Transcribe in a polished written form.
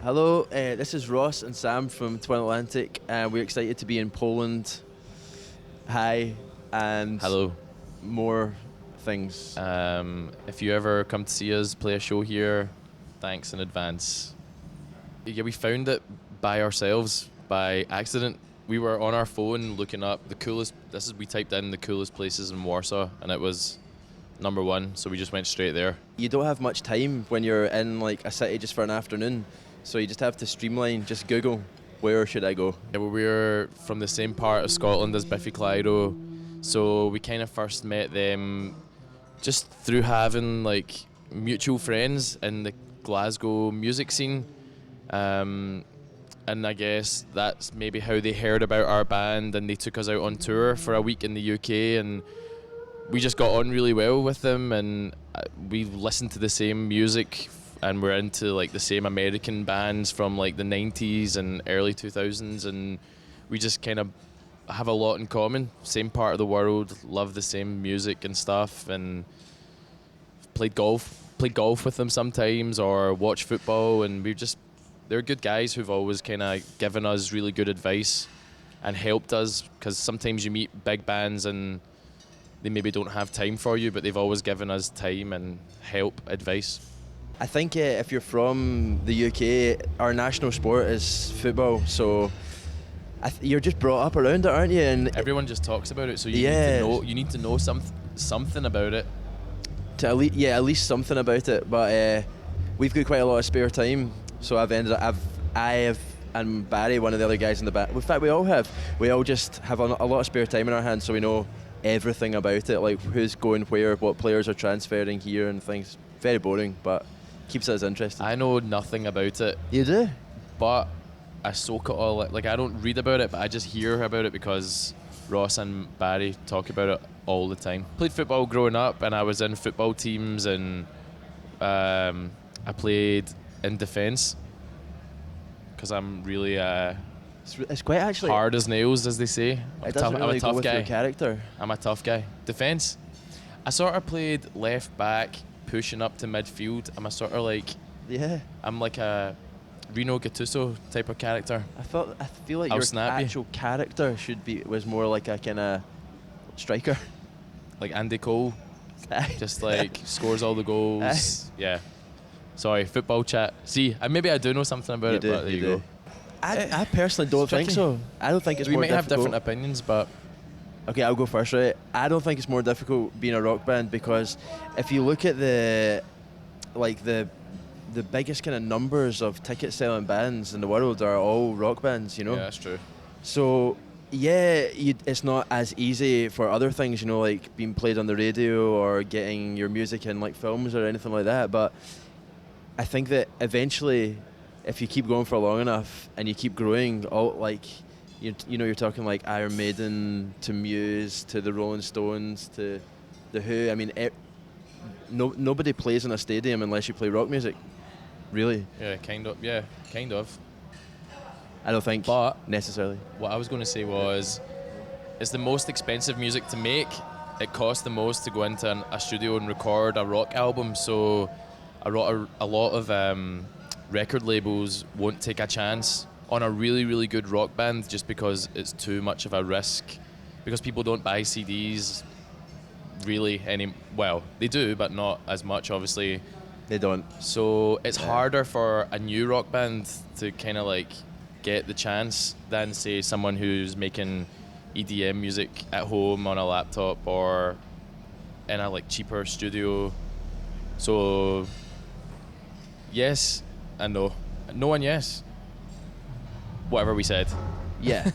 Hello, this is Ross and Sam from Twin Atlantic, and we're excited to be in Poland. Hi, and Hello. more things. If you ever come to see us play a show here, thanks in advance. Yeah, we found it by ourselves, by accident. We were on our phone looking up the coolest. We typed in the coolest places in Warsaw, and it was number one. So we just went straight there. You don't have much time when you're in like a city just for an afternoon, so you just have to streamline. Just Google, where should I go? Yeah, well, we're from the same part of Scotland as Biffy Clyro, so we kind of first met them just through having like mutual friends in the Glasgow music scene. And I guess that's maybe how they heard about our band, and they took us out on tour for a week in the UK, and we just got on really well with them, and we listened to the same music, and we're into like the same American bands from like the 90s and early 2000s, and we just kind of have a lot in common. Same part of the world, love the same music and stuff, and played golf with them sometimes, or watch football, and they're good guys who've always kind of given us really good advice and helped us, because sometimes you meet big bands and they maybe don't have time for you, but they've always given us time and help, advice. I think if you're from the UK, our national sport is football, so you're just brought up around it, aren't you? And everyone just talks about it, so you need to know something about it. At least something about it. But we've got quite a lot of spare time, so and Barry, one of the other guys in the band. In fact, we all just have a lot of spare time in our hands, so we know everything about it, like who's going where, what players are transferring here and things. Very boring, but keeps us interested. I know nothing about it. You do? But I soak it all. Like, I don't read about it, but I just hear about it because Ross and Barry talk about it all the time. Played football growing up, and I was in football teams, and I played in defence because I'm really it's quite actually hard as nails, as they say. I'm a tough guy. Your character. I'm a tough guy. Defence. I sort of played left back, pushing up to midfield. I'm like a Reno Gattuso type of character. I feel like your actual character was more like a kind of striker, like Andy Cole, just like scores all the goals. Yeah. Sorry, football chat. See, maybe I do know something about it, but there you go. I personally don't think so. I don't think it's more difficult. We might have different opinions, but okay, I'll go first, right? I don't think it's more difficult being a rock band, because if you look at the biggest kind of numbers of ticket selling bands in the world are all rock bands, you know? Yeah, that's true. So yeah, it's not as easy for other things, you know, like being played on the radio or getting your music in like films or anything like that. But I think that eventually, if you keep going for long enough and you keep growing, all like you're talking like Iron Maiden to Muse to the Rolling Stones to the Who. I mean, nobody plays in a stadium unless you play rock music, really. Yeah, kind of. I don't think, but necessarily. What I was going to say was, it's the most expensive music to make. It costs the most to go into a studio and record a rock album. So a lot of record labels won't take a chance on a really, really good rock band just because it's too much of a risk. Because people don't buy CDs really well, they do, but not as much, obviously. They don't. So it's harder for a new rock band to kind of like get the chance than, say, someone who's making EDM music at home on a laptop or in a like cheaper studio. So yes and no. No and yes. Whatever we said. Yeah.